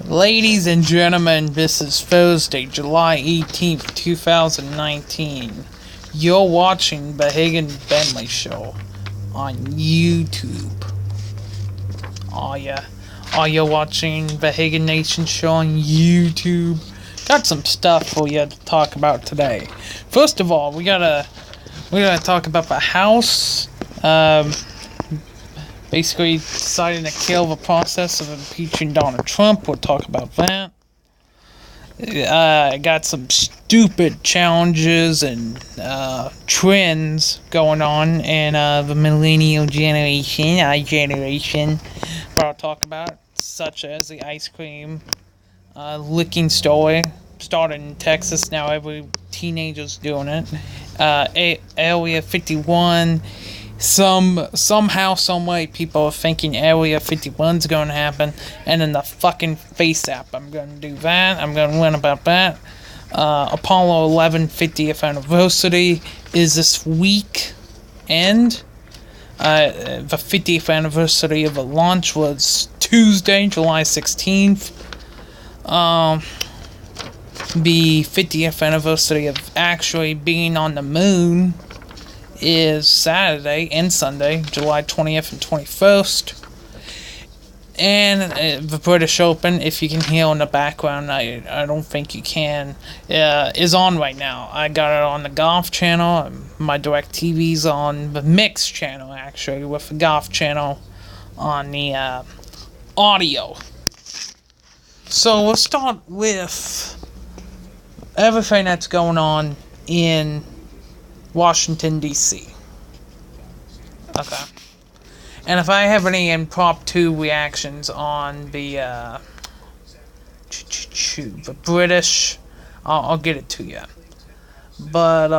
Ladies and gentlemen, this is Thursday, July 18th, 2019. You're watching the Hagen Bentley Show on YouTube. Are you watching the Hagen Nation Show on YouTube? Got some stuff for you to talk about today. First of all, we gotta talk about the House. Basically deciding to kill the process of impeaching Donald Trump. We'll talk about that. Got some stupid challenges and trends going on in the millennial generation, our generation, that I'll talk about, such as the ice cream licking story. Started in Texas, now every teenager's doing it. Area 51. Somehow, someway, people are thinking Area 51's going to happen, and then the fucking Face app. I'm going to do that. I'm going to learn about that. Apollo 11 50th anniversary is this weekend. The 50th anniversary of the launch was Tuesday, July 16th. The 50th anniversary of actually being on the moon is Saturday and Sunday, July 20th and 21st. And the British Open, if you can hear in the background, I don't think you can, is on right now. I got it on the Golf channel. My DirecTV's on the Mix channel, actually, with the Golf channel on the audio. So we'll start with everything that's going on in Washington, D.C. Okay. And if I have any impromptu reactions on the British, I'll get it to you. But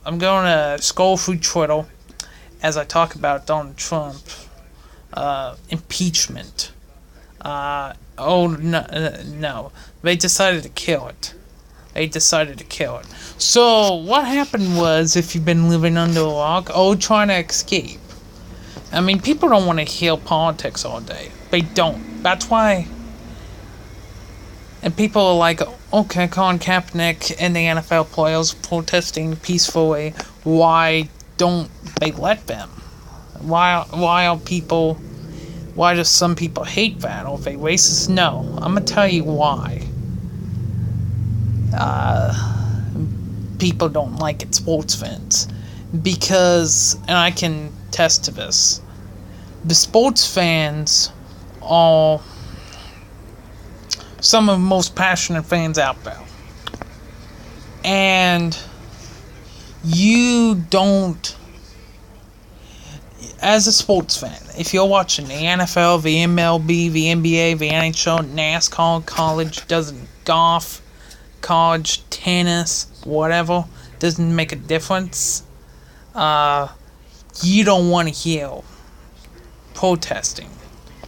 I'm going to scroll through Twitter as I talk about Donald Trump impeachment. No, they decided to kill it. So, what happened was, if you've been living under a rock, trying to escape. I mean, people don't want to hear politics all day. They don't. That's why. And people are like, okay, Colin Kaepernick and the NFL players protesting peacefully. Why don't they let them? Why do some people hate that? Are they racist? No. I'm going to tell you why. People don't like it, sports fans, because, and I can attest to this, the sports fans are some of the most passionate fans out there, and you don't, as a sports fan, if you're watching the NFL, the MLB, the NBA, the NHL, NASCAR, golf, college, tennis, whatever, doesn't make a difference. You don't want to hear protesting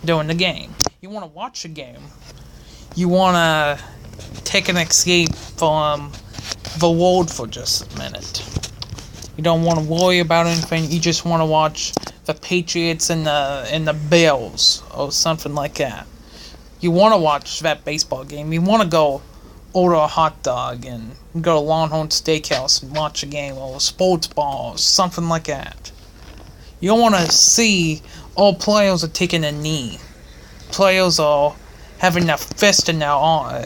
during the game. You want to watch a game. You want to take an escape from the world for just a minute. You don't want to worry about anything. You just want to watch the Patriots and the Bills or something like that. You want to watch that baseball game. You want to go order a hot dog and go to Longhorn Steakhouse and watch a game or a sports bar or something like that. You don't want to see all players are taking a knee. Players are having their fist in their arm,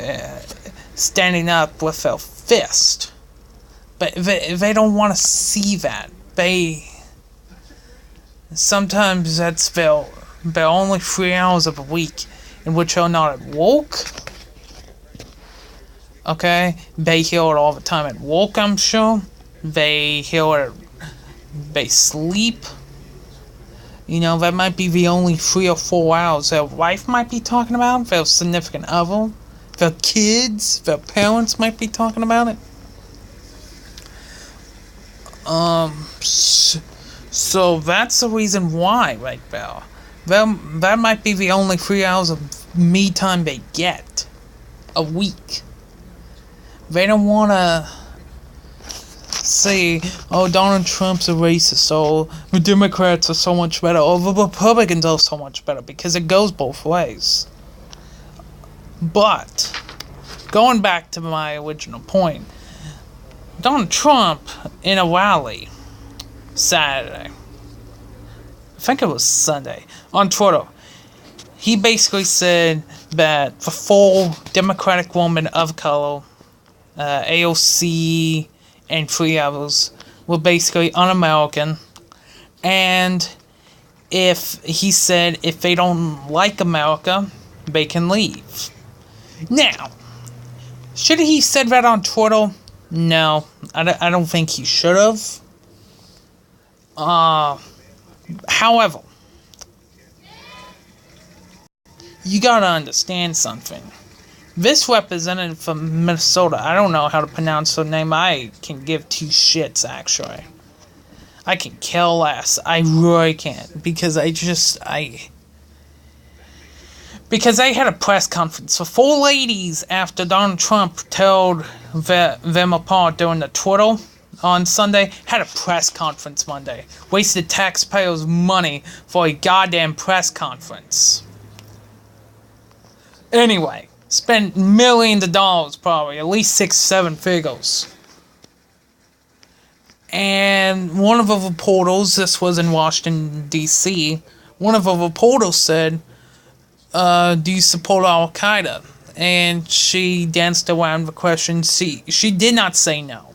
standing up with their fist. But they don't want to see that. Sometimes that's their only 3 hours of a week in which they're not at work. Okay, they hear it all the time at work, I'm sure. They hear it, they sleep. You know, that might be the only 3 or 4 hours their wife might be talking about, their significant other, their kids, their parents might be talking about it. So that's the reason why, right there. That might be the only 3 hours of me time they get a week. They don't want to say, Donald Trump's a racist, or the Democrats are so much better, or the Republicans are so much better, because it goes both ways. But, going back to my original point, Donald Trump, in a rally Saturday, I think it was Sunday, on Twitter, he basically said that the 4 Democratic women of color, AOC, and 3 others, were basically un-American, and he said if they don't like America, they can leave. Now, should he said that on Twitter? No, I don't think he should have. However, you gotta understand something. This representative from Minnesota, I don't know how to pronounce her name. I can give 2 shits, actually. I can care less. I really can't. Because Because they had a press conference. The 4 ladies, after Donald Trump told them apart during the Twitter on Sunday, had a press conference Monday. Wasted taxpayers' money for a goddamn press conference. Anyway, spent millions of dollars probably, at least 6-7 figures. And one of the reporters, this was in Washington, D.C., one of the reporters said, do you support Al-Qaeda? And she danced around the question. She did not say no.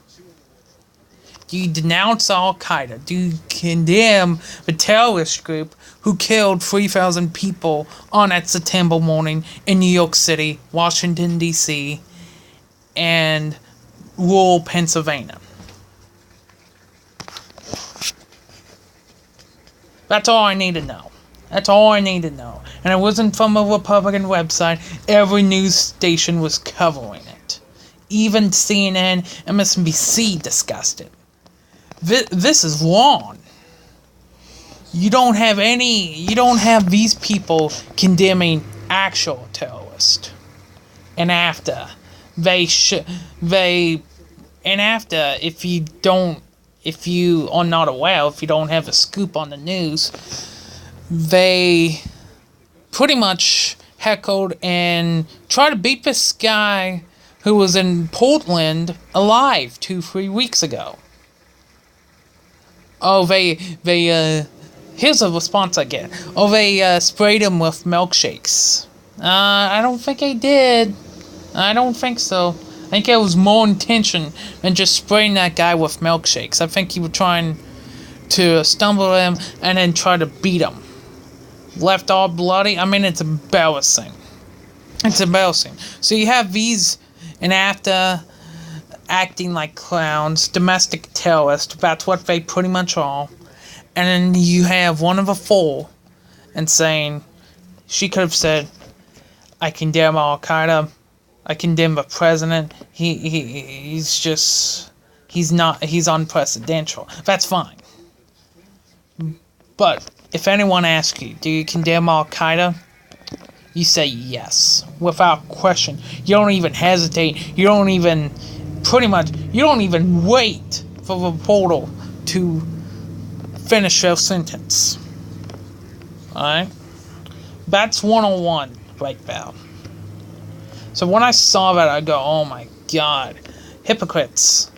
Do you denounce Al-Qaeda? Do you condemn the terrorist group who killed 3,000 people on that September morning in New York City, Washington, D.C., and rural Pennsylvania? That's all I need to know. That's all I need to know. And it wasn't from a Republican website. Every news station was covering it. Even CNN, MSNBC discussed it. This is wrong. You don't have these people condemning actual terrorists. And after, if you are not aware, if you don't have a scoop on the news, they pretty much heckled and tried to beat this guy who was in Portland alive 2-3 weeks ago. Oh, here's a response I get. Oh, they sprayed him with milkshakes. I don't think they did. I don't think so. I think it was more intention than just spraying that guy with milkshakes. I think he was trying to stumble him and then try to beat him. Left all bloody. I mean, it's embarrassing. It's embarrassing. So you have these, and after acting like clowns, domestic terrorists, that's what they pretty much are. And then you have one of the 4 and saying, she could have said, I condemn Al-Qaeda, I condemn the president, he's unprecedented. That's fine. But if anyone asks you, do you condemn Al-Qaeda? You say yes, without question. You don't even hesitate. You don't even wait for the reporter to finish their sentence. Alright? That's 101 right there. So when I saw that, I go, oh my god. Hypocrites.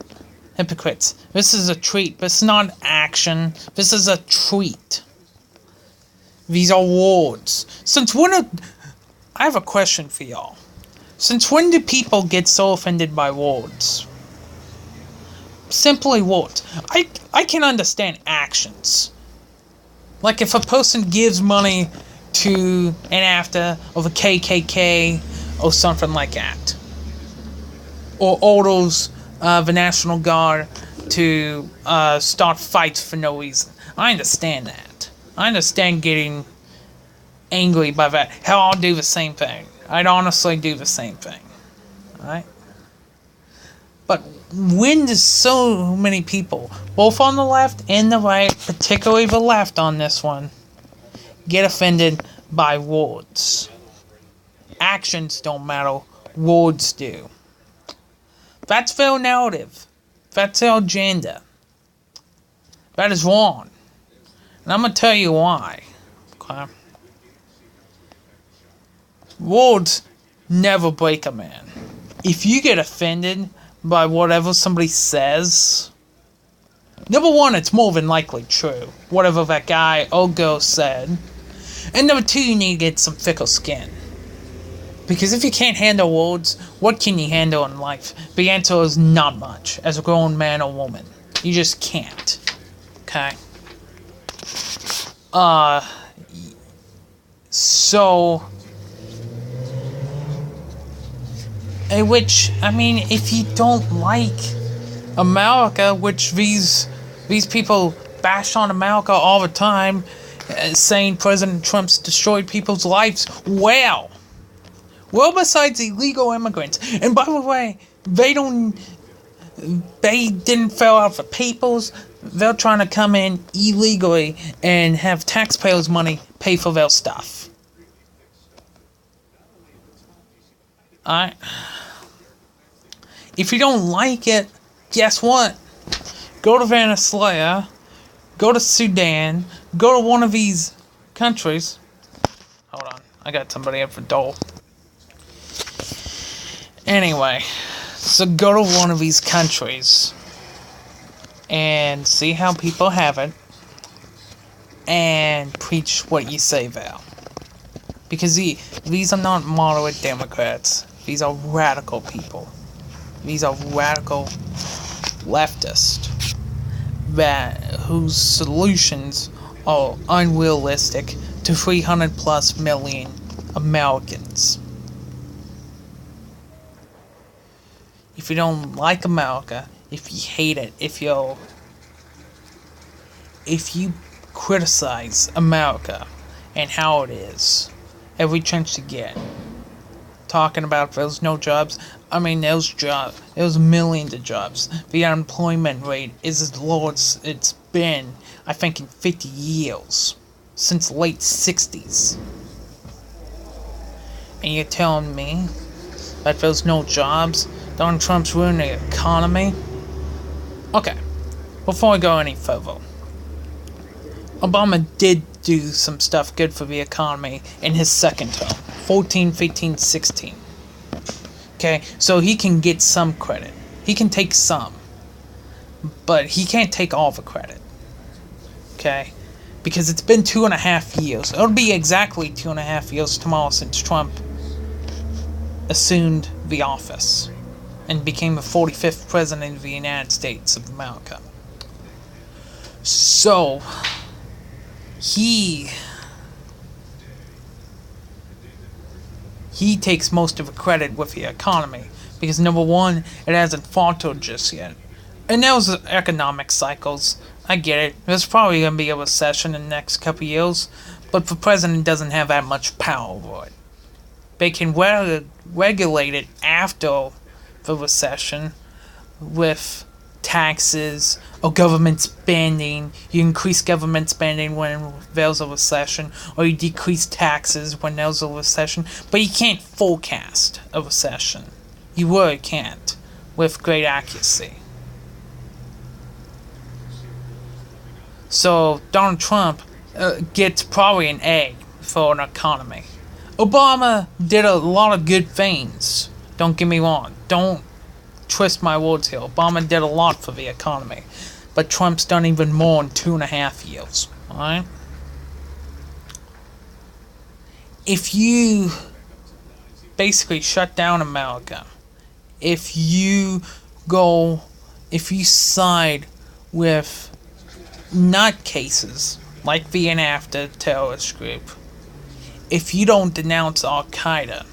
Hypocrites. This is a treat. This is not action. This is a treat. These are words. I have a question for y'all. Since when do people get so offended by words? Simply words. I can understand actions. Like if a person gives money to an AFTA of a KKK or something like that. Or orders the National Guard to start fights for no reason. I understand that. I understand getting angry by that. Hell, I'll do the same thing. I'd honestly do the same thing. Alright? But when does so many people, both on the left and the right, particularly the left on this one, get offended by words? Actions don't matter. Words do. That's their narrative. That's their agenda. That is wrong. And I'm going to tell you why. Okay? Words never break a man. If you get offended by whatever somebody says, number one, it's more than likely true. Whatever that guy or girl said. And number two, you need to get some thicker skin. Because if you can't handle words, what can you handle in life? The answer is not much, as a grown man or woman. You just can't. Okay? So... if you don't like America, which these people bash on America all the time, saying President Trump's destroyed people's lives, well, besides illegal immigrants, and by the way, they didn't fill out the papers. They're trying to come in illegally and have taxpayers' money pay for their stuff. Alright. If you don't like it, guess what? Go to Venezuela, go to Sudan, go to one of these countries. Hold on, I got somebody at the door. Anyway, so go to one of these countries and see how people have it and preach what you say there. Because these are not moderate Democrats. These are radical people. These are radical leftists whose solutions are unrealistic to 300 plus million Americans. If you don't like America, if you hate it, if you criticize America and how it is, every chance you get, talking about there's no jobs, there's jobs, there's millions of jobs. The unemployment rate is as low as it's been, I think, in 50 years, since the late 60s. And you're telling me that there's no jobs? Donald Trump's ruining the economy? Okay, before I go any further, Obama did do some stuff good for the economy in his second term, 14, 15, 16. Okay, so he can get some credit. He can take some. But he can't take all the credit. Okay? Because it's been 2.5 years. It'll be exactly 2.5 years tomorrow since Trump assumed the office and became the 45th president of the United States of America. So, he takes most of the credit with the economy because, number one, it hasn't faltered just yet. And those economic cycles, I get it. There's probably going to be a recession in the next couple of years, but the president doesn't have that much power over it. They can regulate it after the recession with taxes or government spending. You increase government spending when there's a recession, or you decrease taxes when there's a recession, but you can't forecast a recession. You really can't with great accuracy. So Donald Trump gets probably an A for an economy. Obama did a lot of good things. Don't get me wrong. Don't twist my words here. Obama did a lot for the economy. But Trump's done even more in 2.5 years. Alright? If you basically shut down America, if you side with nutcases like the NAFTA terrorist group, if you don't denounce Al-Qaeda,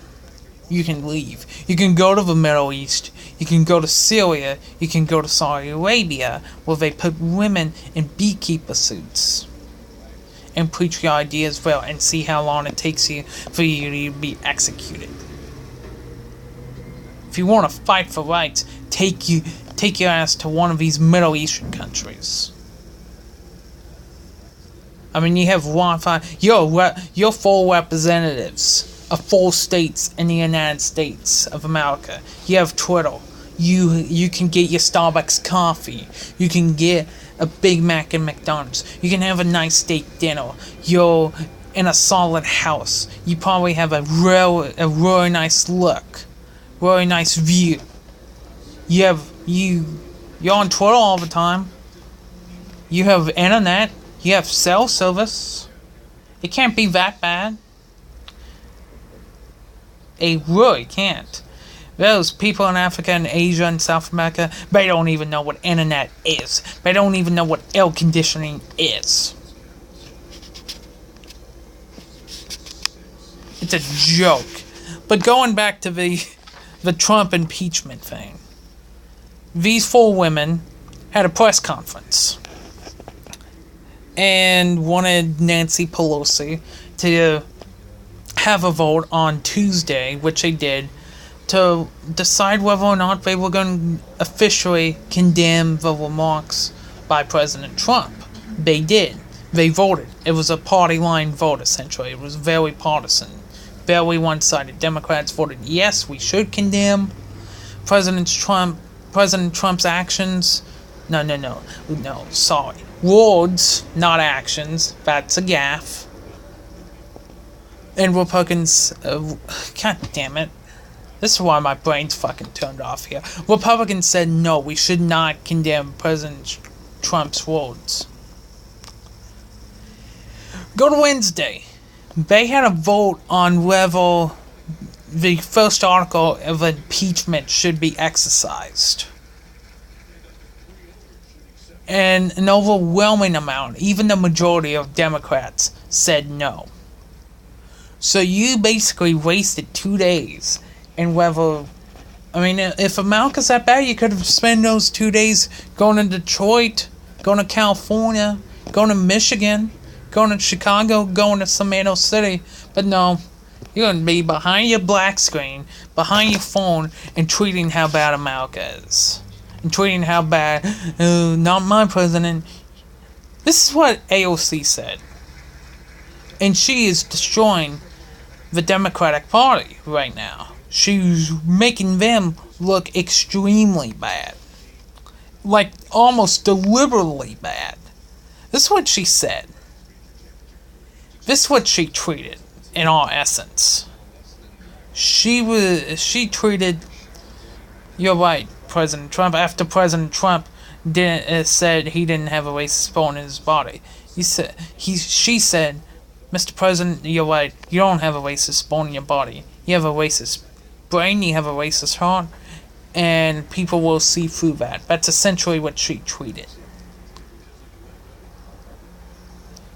you can leave. You can go to the Middle East, you can go to Syria, you can go to Saudi Arabia, where they put women in beekeeper suits and preach your ideas well and see how long it takes for you to be executed. If you want to fight for rights, take your ass to one of these Middle Eastern countries. You have you're 4 representatives of 4 states in the United States of America. You have Twitter. You can get your Starbucks coffee. You can get a Big Mac at McDonald's. You can have a nice steak dinner. You're in a solid house. You probably have a really nice look, really nice view. You're on Twitter all the time. You have internet. You have cell service. It can't be that bad. It really can't. Those people in Africa and Asia and South America, they don't even know what internet is. They don't even know what air conditioning is. It's a joke. But going back to the Trump impeachment thing. These 4 women had a press conference and wanted Nancy Pelosi to have a vote on Tuesday, which they did, to decide whether or not they were going to officially condemn the remarks by President Trump. They did. They voted. It was a party line vote, essentially. It was very partisan, very one-sided. Democrats voted yes, we should condemn President Trump's actions. No, sorry. Words, not actions. That's a gaffe. And Republicans, god damn it. This is why my brain's fucking turned off here. Republicans said no, we should not condemn President Trump's words. Go to Wednesday. They had a vote on whether the first article of impeachment should be exercised. And an overwhelming amount, even the majority of Democrats, said no. So you basically wasted 2 days. And whether, if America's that bad, you could have spent those 2 days going to Detroit, going to California, going to Michigan, going to Chicago, going to Tomato City. But no, you're going to be behind your black screen, behind your phone, and tweeting how bad America is. And tweeting how bad, not my president. This is what AOC said. And she is destroying the Democratic Party right now. She's making them look extremely bad. Like, almost deliberately bad. This is what she said. This is what she tweeted, in all essence. She tweeted, "You're right, President Trump." After President Trump said he didn't have a racist bone in his body. She said, "Mr. President, you're right. You don't have a racist bone in your body. You have a racist brain, you have a racist heart, and people will see through that." That's essentially what she tweeted.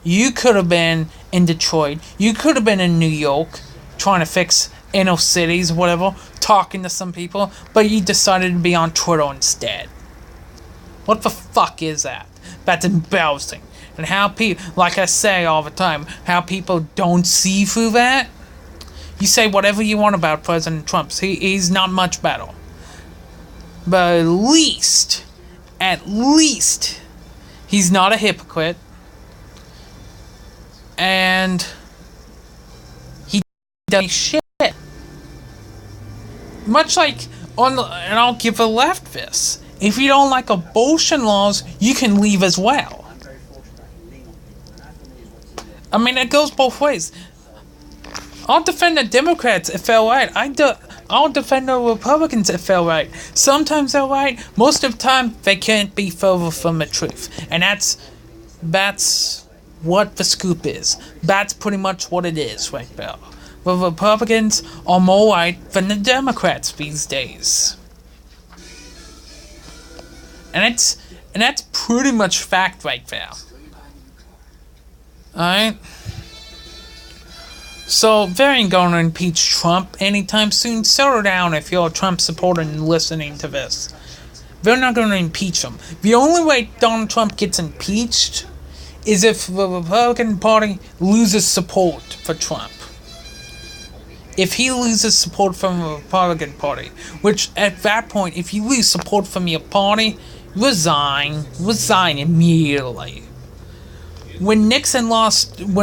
You could have been in Detroit. You could have been in New York trying to fix inner cities, whatever, talking to some people, but you decided to be on Twitter instead. What the fuck is that? That's embarrassing. And how people, like I say all the time, how people don't see through that? You say whatever you want about President Trump. He's not much better. But at least, he's not a hypocrite. And he does shit. Much like, and I'll give the left this. If you don't like abortion laws, you can leave as well. It goes both ways. I'll defend the Democrats if they're right. I'll defend the Republicans if they're right. Sometimes they're right. Most of the time, they can't be further from the truth. And that's what the scoop is. That's pretty much what it is right there. The Republicans are more right than the Democrats these days. And that's pretty much fact right there. Alright? So, they ain't gonna impeach Trump anytime soon. Settle down if you're a Trump supporter and listening to this. They're not gonna impeach him. The only way Donald Trump gets impeached is if the Republican Party loses support for Trump. If he loses support from the Republican Party, which at that point, if you lose support from your party, resign immediately. When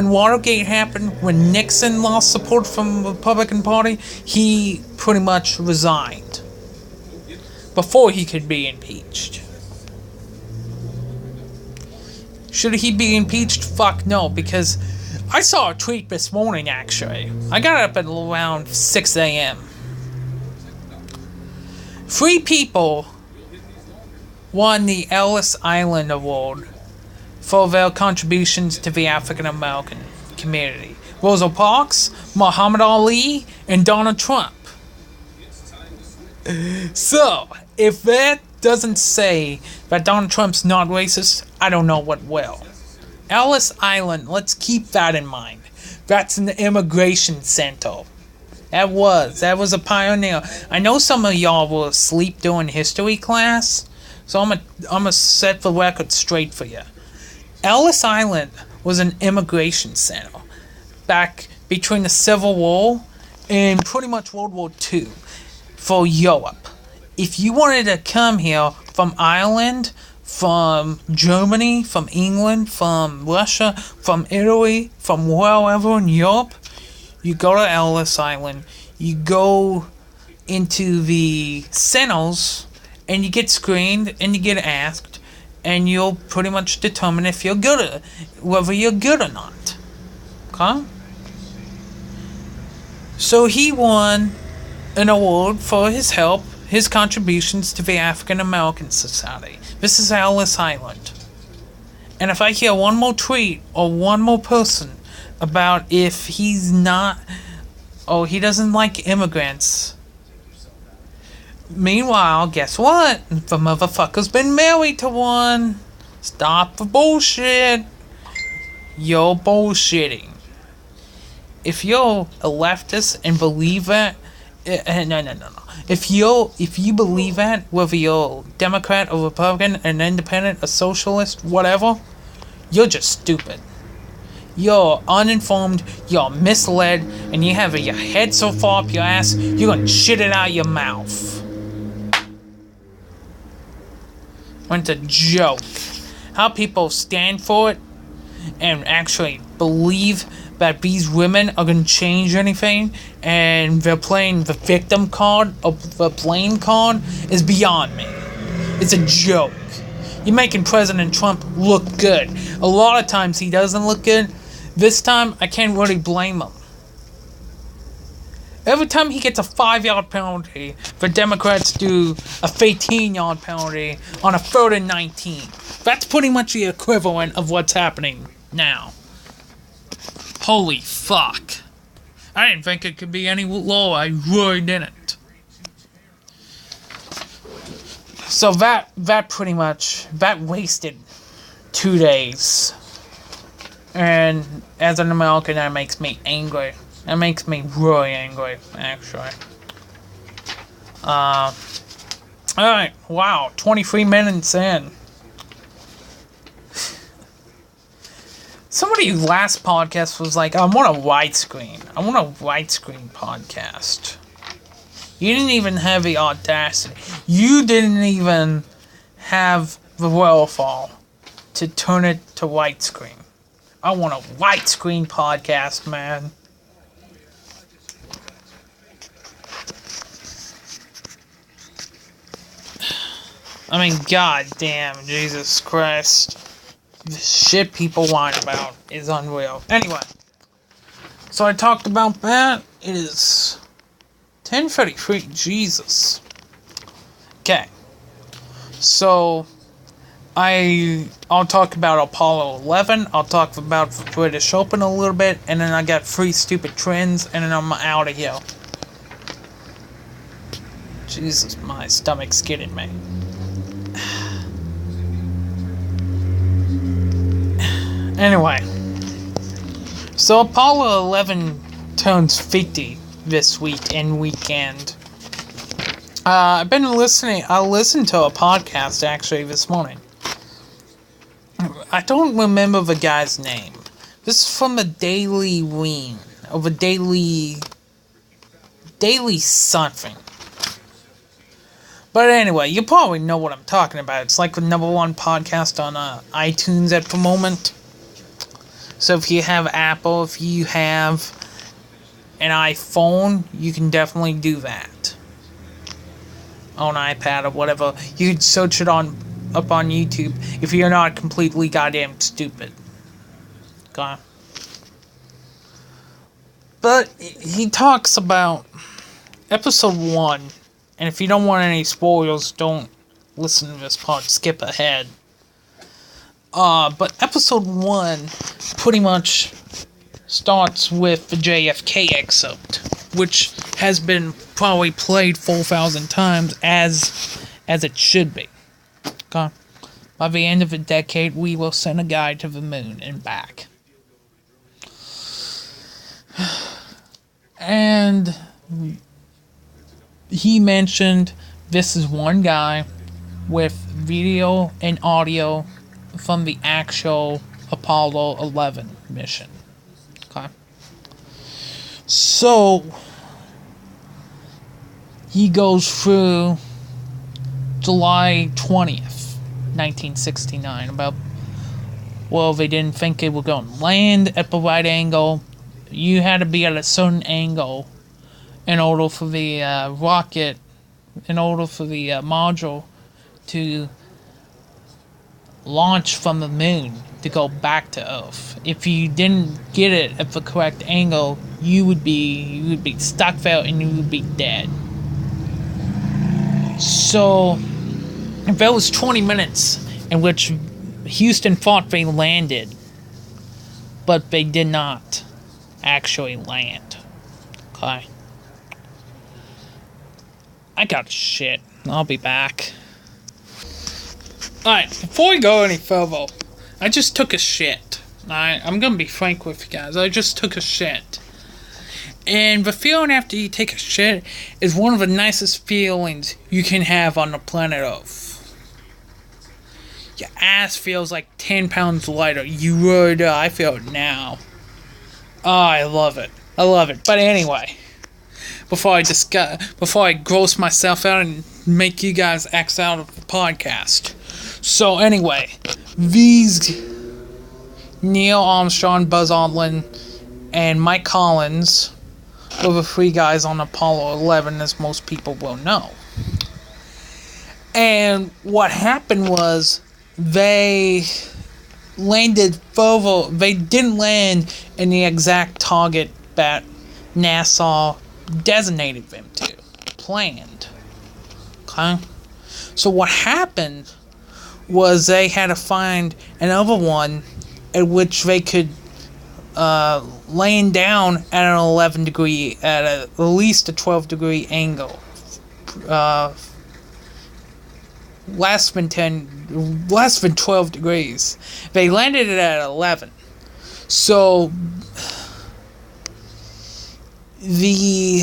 Watergate happened, when Nixon lost support from the Republican Party, he pretty much resigned before he could be impeached. Should he be impeached? Fuck no, because I saw a tweet this morning, actually. I got up at around 6 a.m. 3 people won the Ellis Island Award for their contributions to the African American community. Rosa Parks, Muhammad Ali, and Donald Trump. So, if that doesn't say that Donald Trump's not racist, I don't know what will. Ellis Island, let's keep that in mind. That's an immigration center. That was a pioneer. I know some of y'all were asleep during history class, so I'm gonna set the record straight for you. Ellis Island was an immigration center back between the Civil War and pretty much World War II for Europe. If you wanted to come here from Ireland, from Germany, from England, from Russia, from Italy, from wherever in Europe, you go to Ellis Island, you go into the centers, and you get screened, and you get asked, and you'll pretty much determine if you're good, whether you're good or not. Okay? So he won an award for his help, his contributions to the African American Society. This is Ellis Island. And if I hear one more tweet or one more person about if he's not, oh, he doesn't like immigrants. Meanwhile, guess what? The motherfucker's been married to one. Stop the bullshit. You're bullshitting. If you're a leftist and believe that, no. If you believe that, whether you're Democrat or Republican, an independent, a socialist, whatever, you're just stupid. You're uninformed, you're misled, and you have your head so far up your ass, you're gonna shit it out your mouth. When it's a joke. How people stand for it and actually believe that these women are gonna change anything and they're playing the victim card or the blame card is beyond me. It's a joke. You're making President Trump look good. A lot of times he doesn't look good. This time, I can't really blame him. Every time he gets a 5-yard penalty, the Democrats do a 15-yard penalty on a 3rd and 19. That's pretty much the equivalent of what's happening now. Holy fuck. I didn't think it could be any lower. I really didn't. So that pretty much, that wasted 2 days. And as an American, that makes me angry. That makes me really angry, actually. Alright, wow, 23 minutes in. Somebody last podcast was like, I want a widescreen. I want a widescreen podcast. You didn't even have the audacity. You didn't even have the wherewithal to turn it to widescreen. I want a widescreen podcast, man. I mean, goddamn, Jesus Christ. The shit people whine about is unreal. Anyway, so I talked about that. It is 10:33. Jesus. Okay. So I'll talk about Apollo 11. I'll talk about the British Open a little bit, and then I got 3 stupid trends, and then I'm out of here. Jesus, my stomach's getting me. Anyway, so Apollo 11 turns 50 this week and weekend. I've been listening. I listened to a podcast actually this morning. I don't remember the guy's name. This is from the Daily Ween, or the Daily something. But anyway, you probably know what I'm talking about. It's like the #1 podcast on iTunes at the moment. So if you have Apple, if you have an iPhone, you can definitely do that. On iPad or whatever. You can search it up on YouTube if you're not completely goddamn stupid. Okay? But he talks about episode 1, and if you don't want any spoilers, don't listen to this part, skip ahead. But episode 1 pretty much starts with the JFK excerpt, which has been probably played 4,000 times as it should be. Okay? By the end of the decade, we will send a guy to the moon and back. And he mentioned this is one guy with video and audio from the actual Apollo 11 mission. Okay. So he goes through July 20th, 1969, about, well, they didn't think they were going to land at the right angle. You had to be at a certain angle in order for the rocket, in order for the module to launch from the moon to go back to Earth. If you didn't get it at the correct angle, you would be stuck there and you would be dead. So there was 20 minutes in which Houston thought they landed, but they did not actually land. Okay. I got shit. I'll be back. Alright, before we go any further, I just took a shit. Alright, I'm gonna be frank with you guys. I just took a shit. And the feeling after you take a shit is one of the nicest feelings you can have on the planet Earth. Your ass feels like 10 pounds lighter. You really do. I feel it now. Oh, I love it. I love it. But anyway, before I gross myself out and make you guys X out of the podcast. So anyway, these Neil Armstrong, Buzz Aldrin, and Mike Collins were the 3 guys on Apollo 11, as most people will know. And what happened was they landed further. They didn't land in the exact target that NASA designated them to, planned. Okay? So what happened was they had to find another one at which they could laying down at an 11 degree, at least a 12 degree angle. Less than 12 degrees. They landed it at 11. So the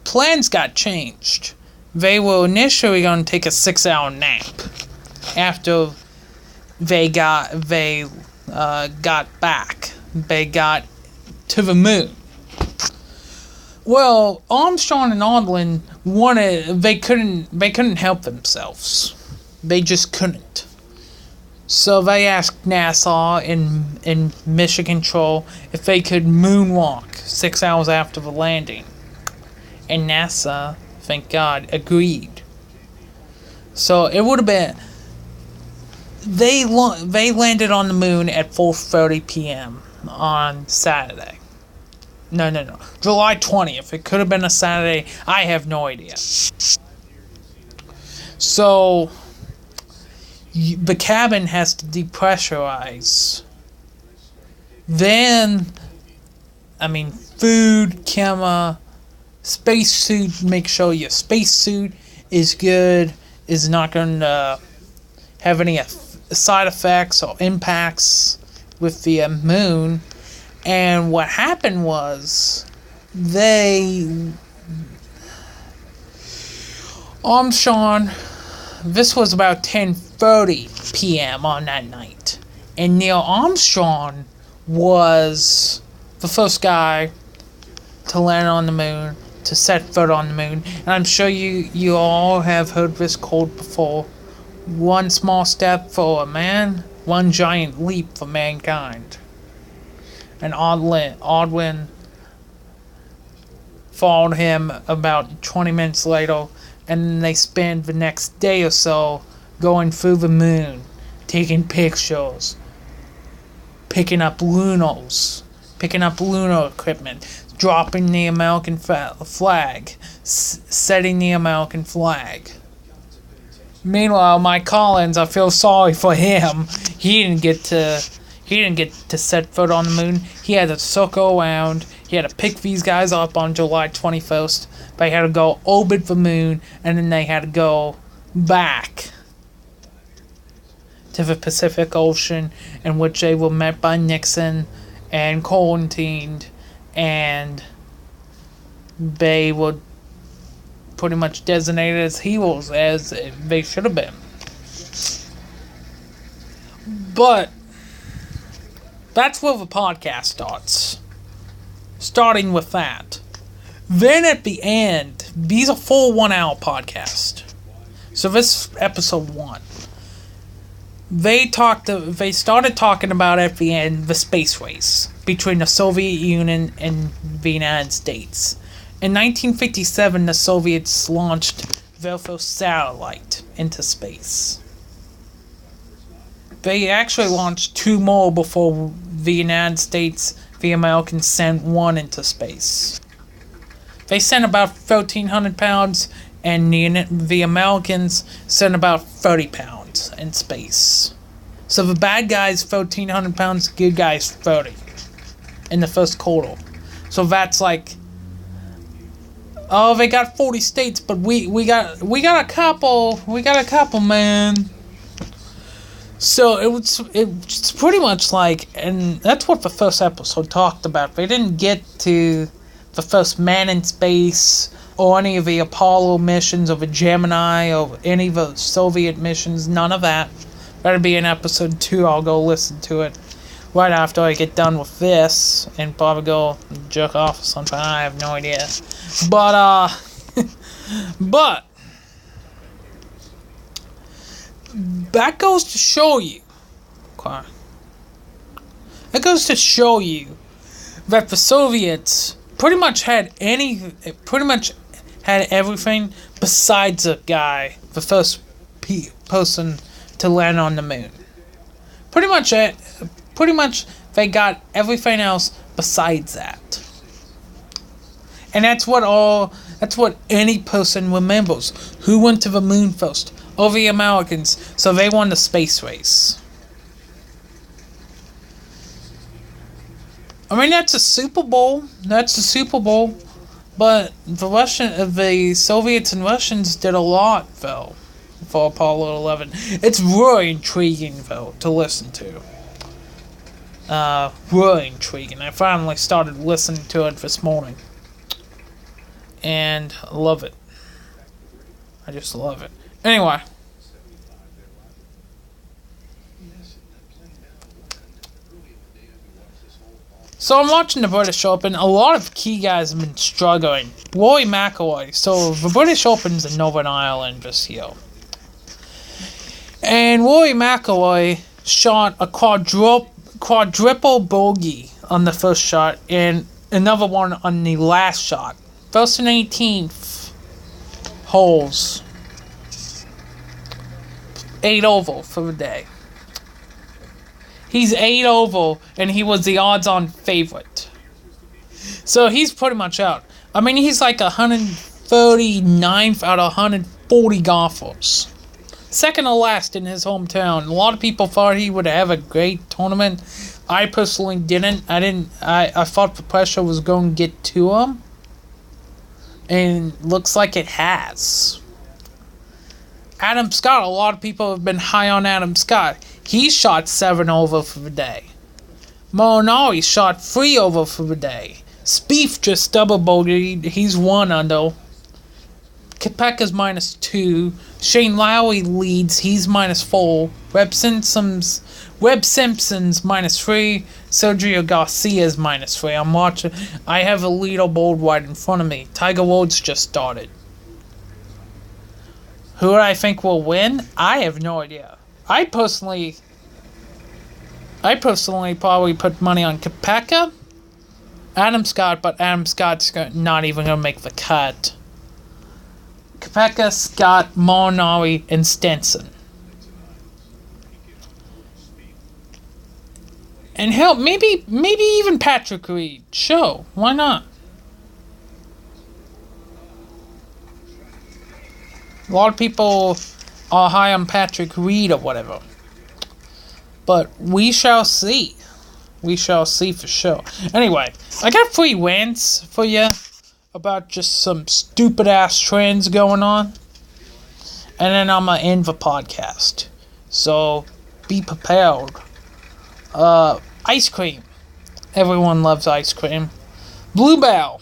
plans got changed. They were initially going to take a 6-hour nap after they got back. They got to the moon. Well, Armstrong and Aldrin they couldn't help themselves. They just couldn't. So they asked NASA in Mission Control if they could moonwalk 6 hours after the landing. And NASA, thank God, agreed. So it would have been... They landed on the moon at 4:30 p.m. on Saturday. No. July 20th. It could have been a Saturday. I have no idea. So the cabin has to depressurize. Then, food, camera, spacesuit. Make sure your spacesuit is good. Is not going to have any side effects or impacts with the moon. And what happened was Armstrong, this was about 10:30 p.m. on that night, and Neil Armstrong was the first guy to land on the moon, to set foot on the moon. And I'm sure you all have heard this quote before: one small step for a man, one giant leap for mankind. And Aldrin followed him about 20 minutes later, and they spent the next day or so going through the moon, taking pictures, picking up lunars, picking up lunar equipment, dropping the American flag, setting the American flag. Meanwhile, Mike Collins, I feel sorry for him. He didn't get to set foot on the moon. He had to circle around. He had to pick these guys up on July 21st. They had to go orbit the moon, and then they had to go back to the Pacific Ocean, in which they were met by Nixon and quarantined, and they were pretty much designated as heroes, as they should have been. But that's where the podcast starts. Starting with that. Then at the end, these are full 1 hour podcast. So this is episode 1. They started talking about at the end the space race between the Soviet Union and the United States. In 1957, the Soviets launched their first satellite into space. They actually launched 2 more before the United States, the Americans, sent 1 into space. They sent about 1,300 pounds, and the Americans sent about 30 pounds in space. So the bad guys 1,300 pounds, good guys 30 in the first quarter. So that's like, oh, they got 40 states, but we got a couple, man. So it's pretty much like, and that's what the first episode talked about. They didn't get to the first man in space, or any of the Apollo missions, or the Gemini, or any of the Soviet missions, none of that. That'll be in episode 2, I'll go listen to it right after I get done with this, and probably go jerk off or something, I have no idea. But, but, that goes to show you, okay, that goes to show you that the Soviets pretty much had everything besides a guy, the first person to land on the moon. Pretty much they got everything else besides that. And that's what any person remembers. Who went to the moon first? Oh, the Americans. So they won the space race. I mean, that's a Super Bowl. But the Soviets and Russians did a lot, though, for Apollo 11. It's really intriguing, though, to listen to. Really intriguing. I finally started listening to it this morning. And I love it. I just love it. Anyway. So I'm watching the British Open. A lot of key guys have been struggling. Rory McIlroy. So the British Open's in Northern Ireland this year. And Rory McIlroy shot a quadruple bogey on the first shot and another one on the last shot. First and 18th holes. 8 over for the day. He's 8 over, and he was the odds-on favorite. So he's pretty much out. I mean, he's like 139th out of 140 golfers. Second to last in his hometown. A lot of people thought he would have a great tournament. I personally didn't. I thought the pressure was going to get to him. And looks like it has. Adam Scott, a lot of people have been high on Adam Scott. He shot 7 over for the day. Molinari shot 3 over for the day. Spieth just double bogeyed. He's 1 under. Koepka's -2. Shane Lowry leads. He's -4. Webb Simpson's -3. Sergio Garcia's -3. I'm watching. I have a leaderboard right in front of me. Tiger Woods just started. Who do I think will win? I have no idea. I personally probably put money on Koepka, Adam Scott, but Adam Scott's not even going to make the cut. Koepka, Scott, Molinari, and Stenson. And hell, maybe even Patrick Reed. Sure, why not? A lot of people are high on Patrick Reed or whatever. But we shall see. We shall see for sure. Anyway, I got 3 rants for you about just some stupid ass trends going on. And then I'm gonna end the podcast. So be prepared. Ice cream. Everyone loves ice cream. Bluebell.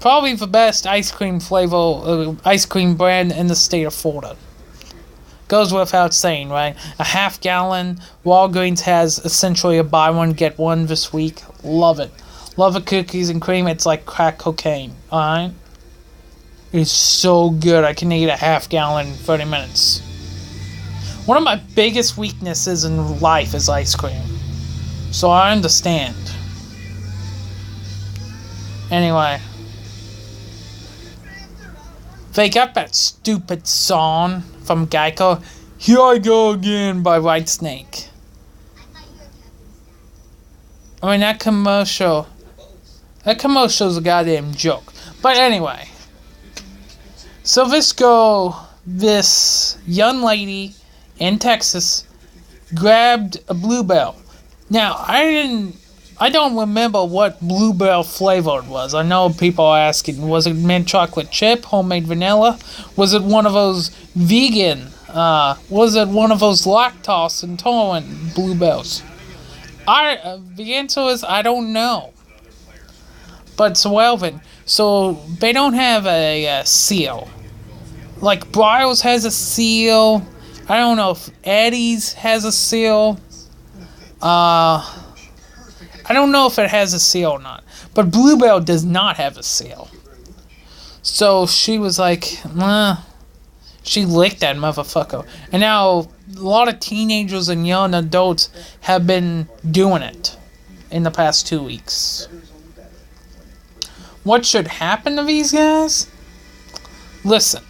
Probably the best ice cream flavor, ice cream brand in the state of Florida. Goes without saying, right? A half gallon. Walgreens has essentially a buy one, get one this week. Love it. Love the cookies and cream. It's like crack cocaine. Alright? It's so good. I can eat a half gallon in 30 minutes. One of my biggest weaknesses in life is ice cream. So I understand. Anyway. They got that stupid song from Geico, Here I Go Again by Whitesnake. I mean, that commercial's a goddamn joke. But anyway. So this young lady in Texas grabbed a Bluebell. Now, I don't remember what Bluebell flavor it was. I know people are asking, was it mint chocolate chip, homemade vanilla? Was it one of those vegan? Was it one of those lactose intolerant Bluebells? The answer is I don't know. But it's relevant. So they don't have a seal. Like Brio's has a seal. I don't know if Eddie's has a seal. I don't know if it has a seal or not. But Bluebell does not have a seal. So she was like, she licked that motherfucker. And now a lot of teenagers and young adults have been doing it in the past 2 weeks. What should happen to these guys? Listen.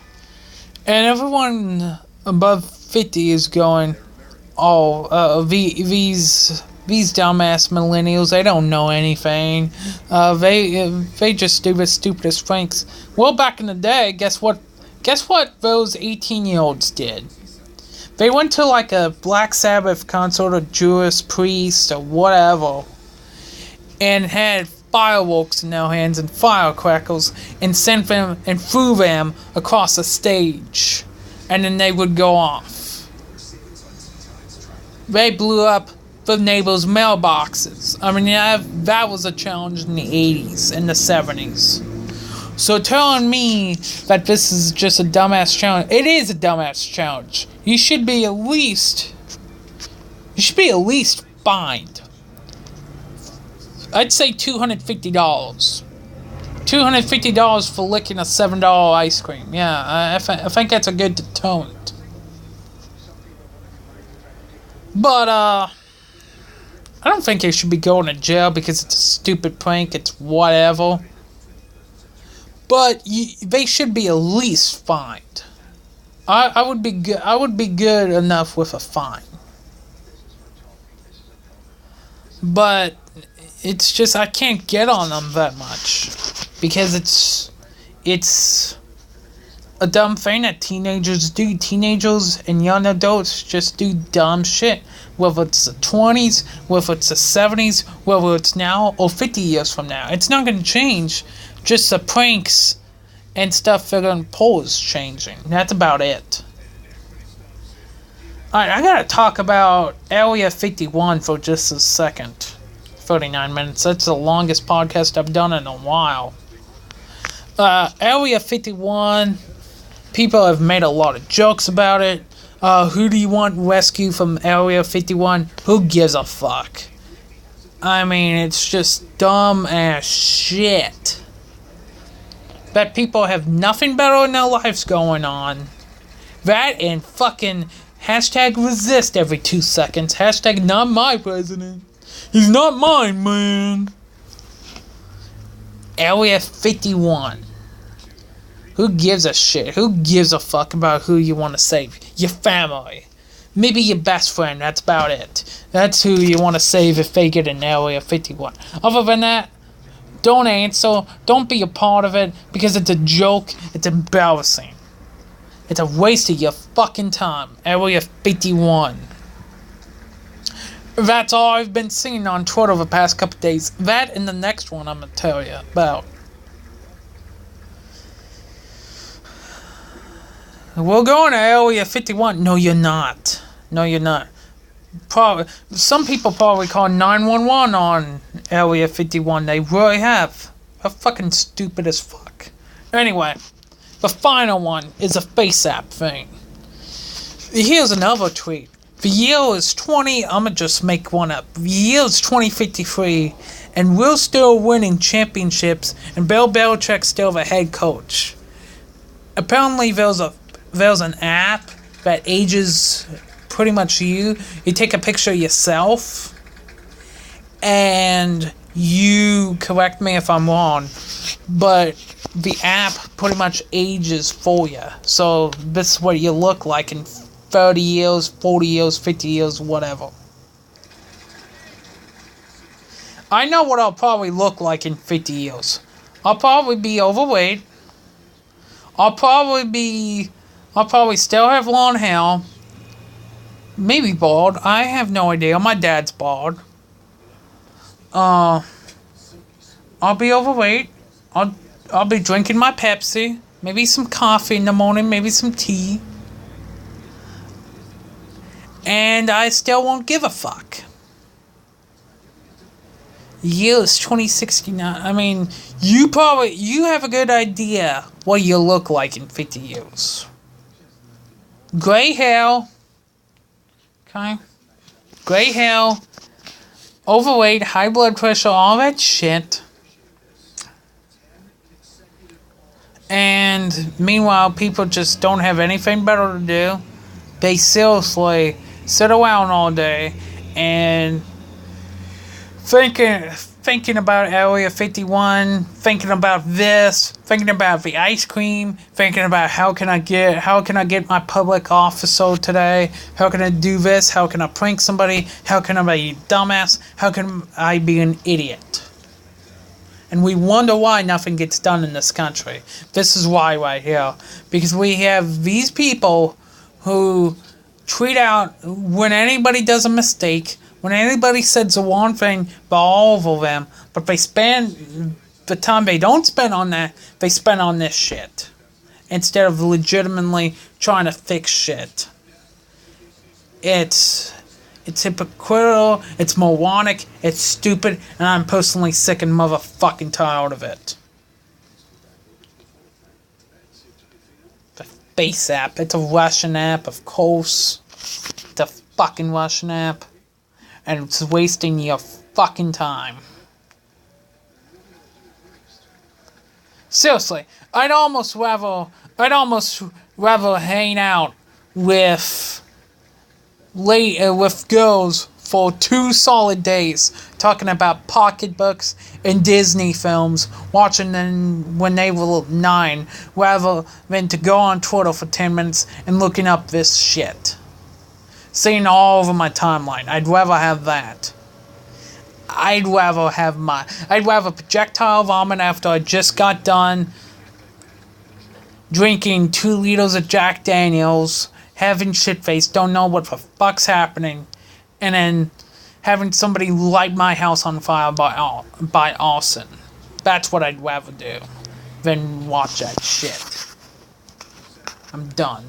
And everyone above 50 is going, these dumbass millennials, they don't know anything. They just do the stupidest pranks. Well, back in the day, guess what those 18-year-olds did? They went to like a Black Sabbath concert or Judas Priest or whatever and had fireworks in their hands and firecrackers and sent them and threw them across the stage. And then they would go off. They blew up the neighbors' mailboxes. I mean, that was a challenge in the 80s and the 70s. So telling me that this is just a dumbass challenge, it is a dumbass challenge. You should be at least fined. I'd say $250. $250 for licking a $7 ice cream. Yeah, I think that's a good deterrent. But, I don't think they should be going to jail because it's a stupid prank. It's whatever. But they should be at least fined. I would be good. I would be good enough with a fine. But it's just I can't get on them that much because it's a dumb thing that teenagers do. Teenagers and young adults just do dumb shit. Whether it's the 20s, whether it's the 70s, whether it's now or 50 years from now. It's not going to change. Just the pranks and stuff they're going to pull is changing. That's about it. Alright, I got to talk about Area 51 for just a second. 39 minutes. That's the longest podcast I've done in a while. Area 51... People have made a lot of jokes about it. Who do you want rescued from Area 51? Who gives a fuck? I mean, it's just dumb ass shit. That people have nothing better in their lives going on. That and fucking hashtag resist every 2 seconds. Hashtag not my president. He's not mine, man. Area 51. Who gives a shit? Who gives a fuck about who you want to save? Your family. Maybe your best friend, that's about it. That's who you want to save if they get in Area 51. Other than that, don't answer, don't be a part of it, because it's a joke, it's embarrassing. It's a waste of your fucking time. Area 51. That's all I've been seeing on Twitter the past couple days. That and the next one I'm gonna tell you about. We're going to Area 51. No, you're not. No, you're not. Probably, some people probably call 911 on Area 51. They really have. They're fucking stupid as fuck. Anyway, the final one is a face app thing. Here's another tweet. The year is I'ma just make one up. The year is 2053, and we're still winning championships, and Bill Belichick's still the head coach. Apparently, there's an app that ages pretty much you. You take a picture of yourself, and you correct me if I'm wrong, but the app pretty much ages for you. So this is what you look like in 30 years, 40 years, 50 years, whatever. I know what I'll probably look like in 50 years. I'll probably be overweight. I'll probably still have long hair. Maybe bald. I have no idea. My dad's bald. I'll be overweight. I'll be drinking my Pepsi. Maybe some coffee in the morning. Maybe some tea. And I still won't give a fuck. Year is 2069. I mean, you have a good idea what you look like in 50 years. Gray hair. Okay? Gray hair. Overweight, high blood pressure, all that shit. And meanwhile, people just don't have anything better to do. They seriously sit around all day and thinking about Area 51, thinking about this, thinking about the ice cream, thinking about how can I get my public officer today? How can I do this? How can I prank somebody? How can I be a dumbass? How can I be an idiot? And we wonder why nothing gets done in this country. This is why right here. Because we have these people who tweet out when anybody does a mistake, when anybody says the wrong thing, by all of them, but they spend the time they don't spend on that, they spend on this shit. Instead of legitimately trying to fix shit. It's hypocritical, it's moronic, it's stupid, and I'm personally sick and motherfucking tired of it. The Face app, it's a Russian app, of course. It's a fucking Russian app. And it's wasting your fucking time. Seriously, I'd almost rather hang out with girls for 2 solid days talking about pocketbooks and Disney films, watching them when they were 9, rather than to go on Twitter for 10 minutes and looking up this shit. Seeing all over my timeline. I'd rather have that. I'd rather projectile vomit after I just got done drinking 2 liters of Jack Daniels, having shit face, don't know what the fuck's happening, and then having somebody light my house on fire by arson. That's what I'd rather do than watch that shit. I'm done.